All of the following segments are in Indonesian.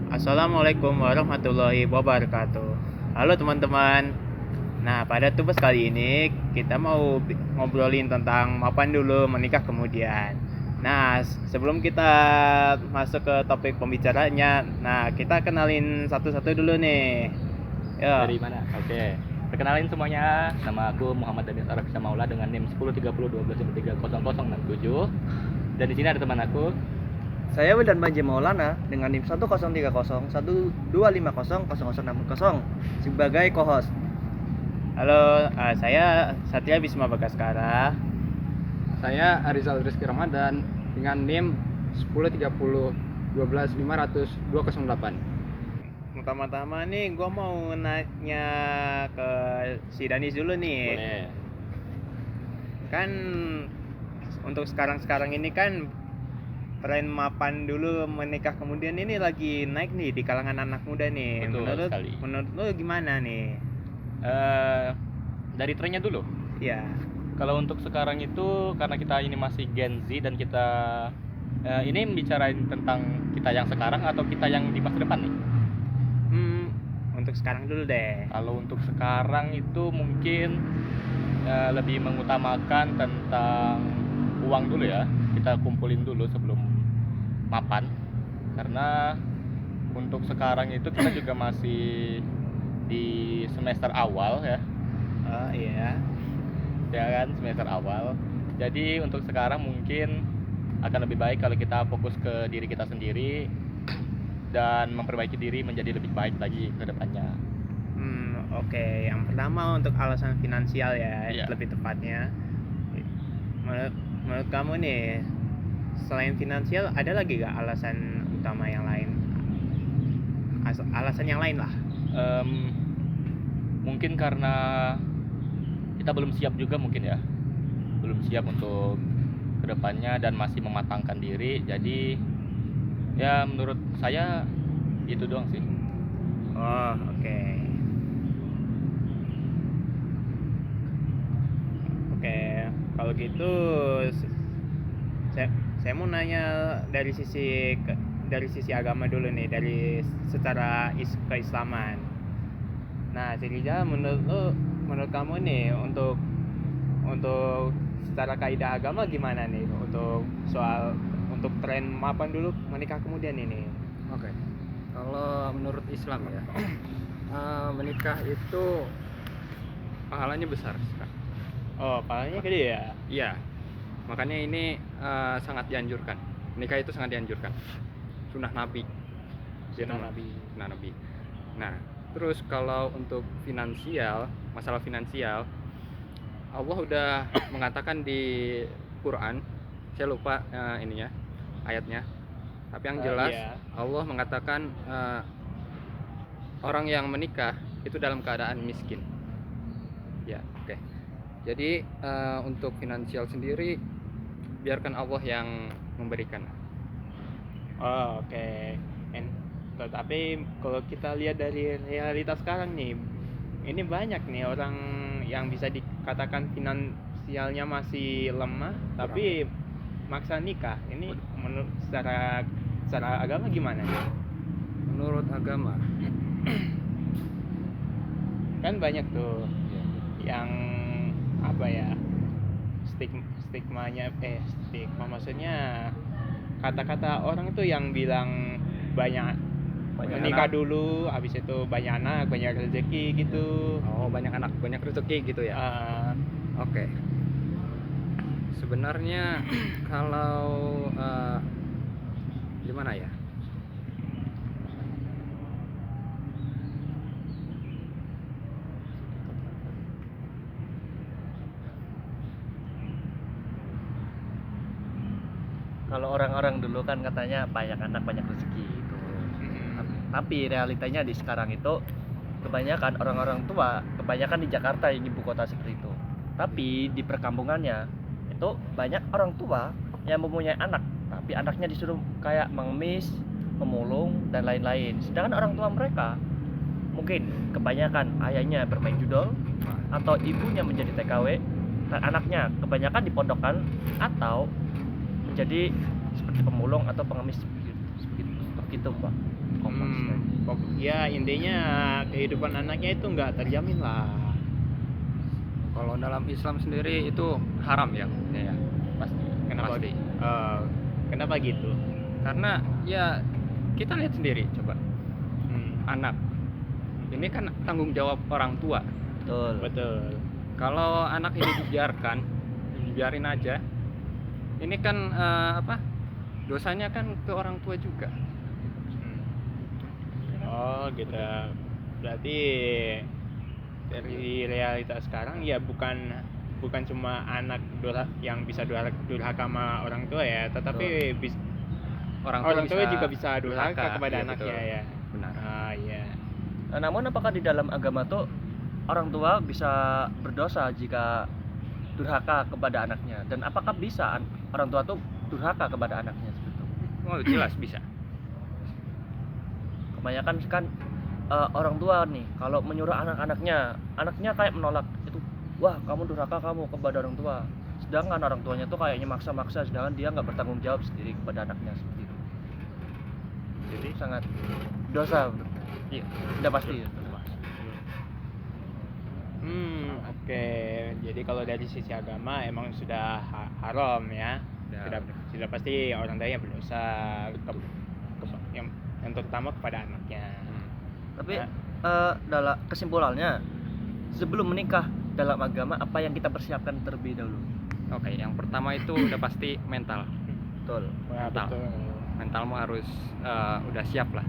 Assalamualaikum warahmatullahi wabarakatuh. Halo teman-teman. Nah, pada tugas kali ini kita mau ngobrolin tentang mapan dulu, menikah kemudian. Nah, sebelum kita masuk ke topik pembicaranya, nah kita kenalin satu-satu dulu nih. Ya. Dari mana? Oke. Perkenalin semuanya, nama aku Muhammad Danis Arafisa Maula dengan NIM 103012530067. Dan di sini ada teman aku. Saya Wildan Banji Maulana dengan NIM 103012500060 sebagai co-host. Halo, saya Satya Bisma Bagaskara. Saya Arizal Rizky Ramadan dengan NIM 103012500208. Pertama-tama nih gue mau nanya ke si Danis dulu nih. Boleh. Kan untuk sekarang ini kan tren mapan dulu menikah kemudian ini lagi naik nih di kalangan anak muda nih. Betul sekali. Menurut lo gimana nih? Dari trennya dulu. Ya. Kalau untuk sekarang itu karena kita ini masih Gen Z dan kita ini bicarain tentang kita yang sekarang atau kita yang di masa depan nih? Untuk sekarang dulu deh. Kalau untuk sekarang itu mungkin lebih mengutamakan tentang uang dulu ya. Kita kumpulin dulu sebelum mapan. Karena untuk sekarang itu kita juga masih di semester awal ya. Oh iya. Ya kan, semester awal. Jadi untuk sekarang mungkin akan lebih baik kalau kita fokus ke diri kita sendiri dan memperbaiki diri menjadi lebih baik lagi ke depannya. Oke. Yang pertama untuk alasan finansial ya, Iya. lebih tepatnya. Menurut kamu nih, selain finansial ada lagi gak alasan utama yang lain? Alasan yang lain lah. Mungkin karena kita belum siap juga mungkin ya. Belum siap untuk kedepannya dan masih mematangkan diri. Jadi ya menurut saya itu doang sih. Oh, oke. Oke, kalau gitu saya mau nanya dari sisi agama dulu nih, dari secara keislaman. Nah, Sirija, menurut kamu nih untuk secara kaidah agama gimana nih untuk tren mapan dulu menikah kemudian ini? Oke. Kalau menurut Islam ya, menikah itu pahalanya besar. Oh, pahalanya gede ya? Iya. Makanya ini sangat dianjurkan. Menikah itu sangat dianjurkan. Sunnah Nabi. Sunnah Nabi. Sunnah Nabi. Nah, terus kalau untuk finansial, masalah finansial, Allah udah mengatakan di Quran, saya lupa ininya, ayatnya. Tapi yang jelas Iya. Allah mengatakan orang yang menikah itu dalam keadaan miskin. Ya, oke. Jadi untuk finansial sendiri biarkan Allah yang memberikan. Oh, oke. Tapi kalau kita lihat dari realitas sekarang nih, ini banyak nih orang yang bisa dikatakan finansialnya masih lemah, tapi maksa nikah. Ini menurut secara agama gimana nih? Menurut agama, Kan banyak tuh yang apa ya, stigma maksudnya kata-kata orang tuh yang bilang banyak menikah anak. dulu, habis itu banyak anak, banyak rezeki gitu. Oh, banyak anak, banyak rezeki gitu ya. Oke. Sebenarnya kalau gimana ya? Kalau orang-orang dulu kan katanya banyak anak banyak rezeki itu. Tapi realitanya di sekarang itu kebanyakan orang-orang tua, kebanyakan di Jakarta yang ibu kota seperti itu. Tapi di perkampungannya itu banyak orang tua yang mempunyai anak, tapi anaknya disuruh kayak mengemis, memulung dan lain-lain. Sedangkan orang tua mereka mungkin kebanyakan ayahnya bermain judol atau ibunya menjadi TKW dan anaknya kebanyakan dipondokkan atau menjadi seperti pemulung atau pengemis begitu Pak. Kompas. ya intinya kehidupan anaknya itu nggak terjamin lah. Kalau dalam Islam sendiri itu haram ya, ya. Pasti. Kenapa? Pasti. Kenapa gitu? Karena ya kita lihat sendiri coba Hmm, anak. Ini kan tanggung jawab orang tua. Betul. betul. Kalau anak ini dibiarin aja, ini kan dosanya kan ke orang tua juga. Hmm. Oh gitu. Berarti dari realitas sekarang ya bukan cuma anak yang bisa durhaka sama orang tua ya, tetapi orang tua juga bisa durhaka kepada iya, anaknya betul. ya. Benar. Ah iya. Nah, namun apakah di dalam agama tuh orang tua bisa berdosa jika durhaka kepada anaknya? Dan apakah bisa orang tua tuh durhaka kepada anaknya seperti itu? Oh jelas bisa. Kebanyakan kan orang tua nih kalau menyuruh anaknya kayak menolak itu, wah kamu durhaka kamu kepada orang tua. Sedangkan orang tuanya tuh kayaknya maksa-maksa, sedangkan dia nggak bertanggung jawab sendiri kepada anaknya seperti itu. Jadi sangat dosa. Iya. Udah pasti. Oke. Jadi kalau dari sisi agama emang sudah haram ya. Ya, Sudah pasti orang tuanya berdosa yang terutama kepada anaknya. Tapi Nah. dalam kesimpulannya, sebelum menikah dalam agama apa yang kita persiapkan terlebih dahulu? Oke, yang pertama itu udah pasti mental. Betul. Wah, Mental. betul. Mentalmu harus udah siap lah.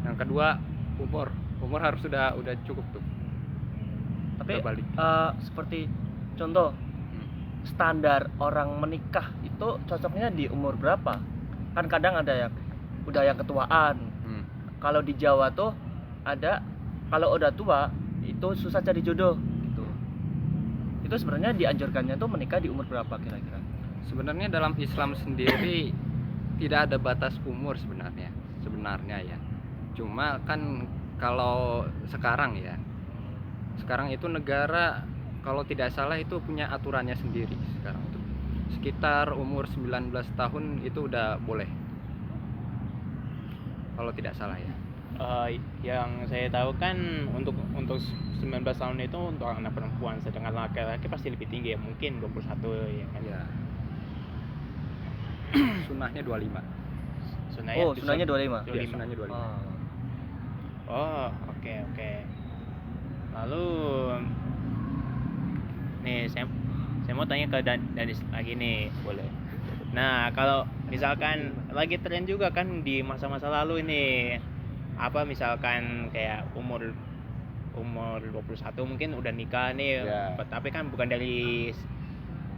Yang kedua umur harus udah cukup tuh. Tapi Udah balik. seperti contoh standar orang menikah itu cocoknya di umur berapa? Kan kadang ada yang udah yang ketuaan. Kalau di Jawa tuh ada kalau udah tua itu susah cari jodoh gitu. Itu sebenarnya dianjurkannya tuh menikah di umur berapa kira-kira? Sebenarnya dalam Islam sendiri tidak ada batas umur sebenarnya ya. Cuma kan kalau sekarang itu negara kalau tidak salah itu punya aturannya sendiri sekarang tuh. Sekitar umur 19 tahun itu udah boleh. Kalau tidak salah ya. Yang saya tahu kan untuk 19 tahun itu untuk anak perempuan, sedangkan laki-laki pasti lebih tinggi ya, mungkin 21 ya kan. Ya. Sunnahnya 25. Sunahnya 25. Iya, sunnahnya 25. Oh, oke. Lalu nih saya mau tanya ke Danis lagi nih. Boleh. Nah, kalau misalkan lagi tren juga kan di masa-masa lalu ini apa misalkan kayak umur 21 mungkin udah nikah nih, Ya. tapi kan bukan dari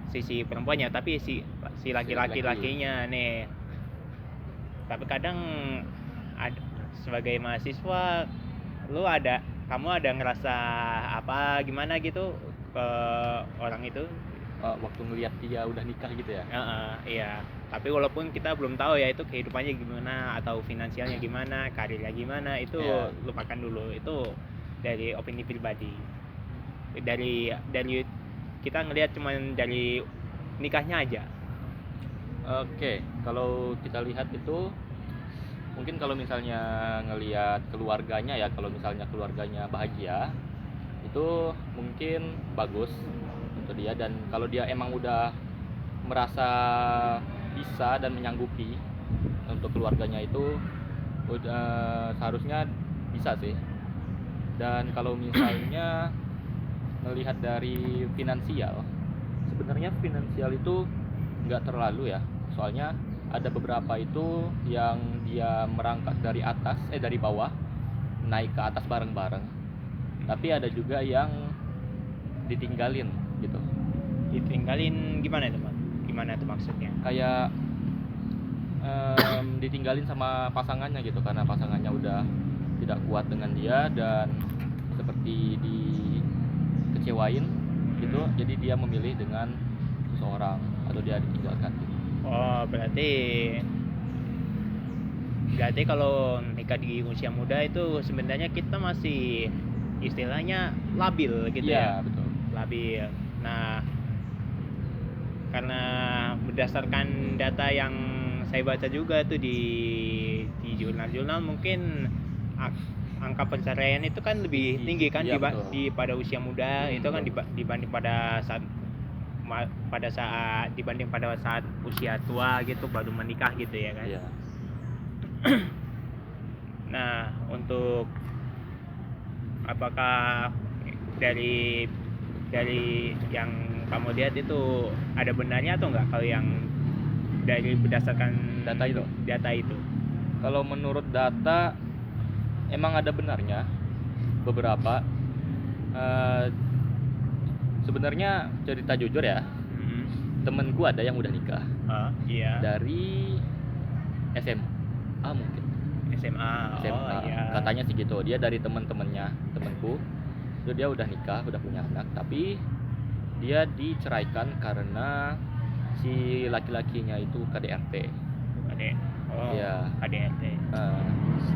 sisi perempuannya tapi si laki-lakinya nih. Tapi kadang sebagai mahasiswa kamu ada ngerasa apa gimana gitu ke orang itu? Waktu ngelihat dia udah nikah gitu ya. Iya, tapi walaupun kita belum tahu ya itu kehidupannya gimana atau finansialnya gimana, karirnya gimana, itu Iya. lupakan dulu. Itu dari opini pribadi. Dari kita ngelihat cuman dari nikahnya aja. Oke, kalau kita lihat itu mungkin kalau misalnya ngelihat keluarganya ya, kalau misalnya keluarganya bahagia itu mungkin bagus untuk dia, dan kalau dia emang udah merasa bisa dan menyanggupi untuk keluarganya itu udah seharusnya bisa sih. Dan kalau misalnya melihat dari finansial, sebenarnya finansial itu nggak terlalu ya, soalnya ada beberapa itu yang dia merangkak dari bawah naik ke atas bareng-bareng, tapi ada juga yang ditinggalin gitu. Ditinggalin gimana itu, Mas? Gimana itu maksudnya? Kayak ditinggalin sama pasangannya gitu, karena pasangannya udah tidak kuat dengan dia dan seperti dikecewain gitu, jadi dia memilih dengan seseorang atau dia ditinggalkan gitu. Oh, berarti kalau nikah di usia muda itu sebenarnya kita masih istilahnya labil gitu ya. Iya, betul. Labil. Nah, karena berdasarkan data yang saya baca juga tuh di jurnal-jurnal, mungkin angka perceraian itu kan lebih tinggi kan Iya, betul. pada usia muda itu kan dibanding pada saat usia tua gitu baru menikah gitu ya kan. Iya. Nah, untuk apakah dari yang kamu lihat itu ada benarnya atau enggak kalau yang dari berdasarkan data itu? Kalau menurut data emang ada benarnya beberapa. Sebenarnya cerita jujur ya, temenku ada yang udah nikah Iya. dari SMA mungkin. SMA. SMA. Iya. Katanya sih gitu. Dia dari temenku. Itu dia udah nikah, udah punya anak, tapi dia diceraikan karena si laki-lakinya itu KDRT. Iya. KDRT.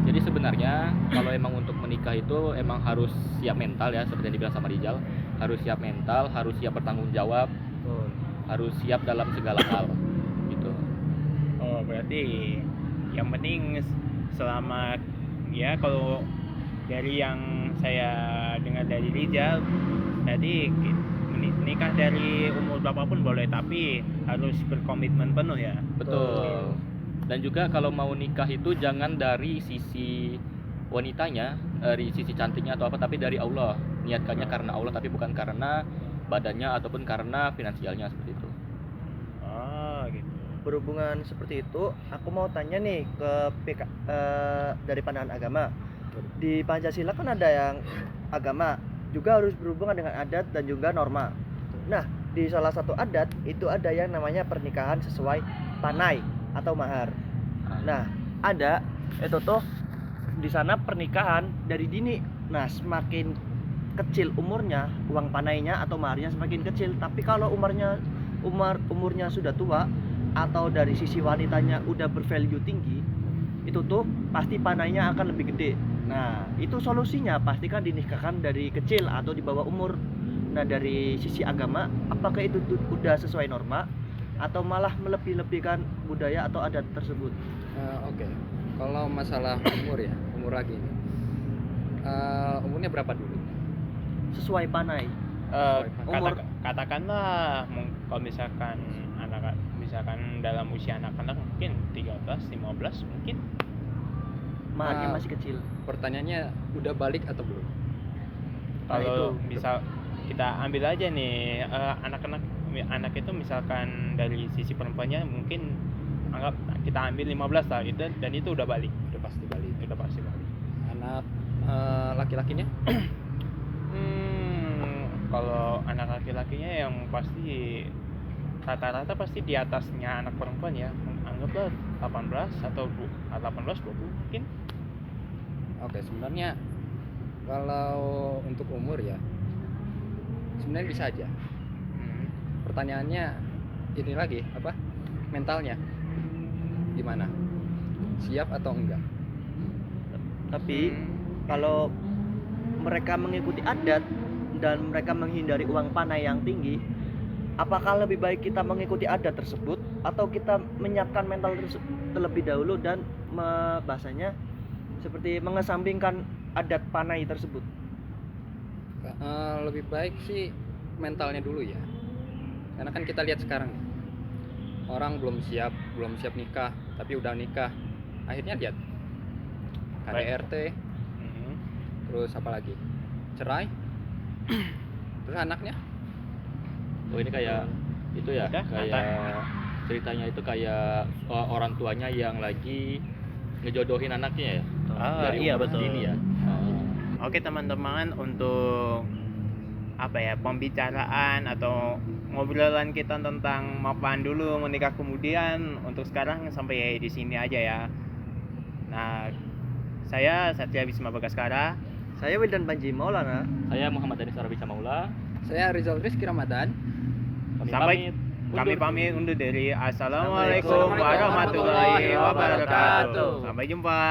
Jadi sebenarnya kalau emang untuk menikah itu emang harus siap mental ya, seperti yang dibilang sama Rijal, harus siap mental, harus siap bertanggung jawab, harus siap dalam segala hal gitu. Oh, berarti yang penting selama ya kalau dari yang saya dengar dari Rijal berarti nikah dari umur berapapun boleh tapi harus berkomitmen penuh ya. Betul. Dan juga kalau mau nikah itu jangan dari sisi wanitanya, dari sisi cantiknya atau apa, tapi dari Allah. Niatkannya karena Allah tapi bukan karena badannya ataupun karena finansialnya, seperti itu. Oh, gitu. Berhubungan seperti itu, aku mau tanya nih ke dari pandangan agama. Di Pancasila kan ada yang agama juga harus berhubungan dengan adat dan juga norma. Nah, di salah satu adat itu ada yang namanya pernikahan sesuai panai atau mahar. Nah, ada itu tuh di sana pernikahan dari dini. Nah, semakin kecil umurnya, uang panainya atau maharnya semakin kecil. Tapi kalau umurnya sudah tua atau dari sisi wanitanya udah bervalue tinggi, itu tuh pasti panainya akan lebih gede. Nah, itu solusinya pastikan dinikahkan dari kecil atau di bawah umur. Nah, dari sisi agama, apakah itu udah sesuai norma atau malah melebih-lebihkan budaya atau adat tersebut? Oke. Kalau masalah umur ya, umur lagi nih. Umurnya berapa dulu? Sesuai panai. Umur. Katakanlah kalau misalkan dalam usia anak-anak mungkin 13, 15 mungkin. Maharnya masih kecil. Pertanyaannya udah balik atau belum? Kalau itu. misal kita ambil aja nih anak itu misalkan dari sisi perempuannya mungkin anggap kita ambil 15 lah itu dan itu udah balik. Udah pasti balik. Anak laki-lakinya? Kalau anak laki-lakinya yang pasti rata-rata pasti di atasnya anak perempuan ya, anggaplah 18 atau 18-20 mungkin. Oke, sebenarnya kalau untuk umur ya sebenarnya bisa aja. Pertanyaannya ini lagi apa? Mentalnya gimana? Siap atau enggak? Tapi kalau mereka mengikuti adat dan mereka menghindari uang panai yang tinggi, apakah lebih baik kita mengikuti adat tersebut atau kita menyiapkan mental terlebih dahulu dan bahasanya seperti mengesampingkan adat panai tersebut? Lebih baik sih mentalnya dulu ya, karena kan kita lihat sekarang nih, orang belum siap nikah tapi udah nikah, akhirnya lihat KDRT, terus apa lagi, cerai, terus anaknya. Oh, ini kayak itu ya, Udah, kayak ceritanya itu kayak orang tuanya yang lagi ngejodohin anaknya ya. Dari iya, umur betul. dini ya. Oke teman-teman, untuk pembicaraan atau ngobrolan kita tentang mapan dulu menikah kemudian untuk sekarang sampai di sini aja ya. Nah, saya Satria Bisma Bagaskara. Saya Wildan Panji Maulana. Saya Muhammad Danis Arabi Maula. Saya Rizal Rizky Ramadan. Kami pamit undur diri. Assalamualaikum warahmatullahi wabarakatuh. Sampai jumpa.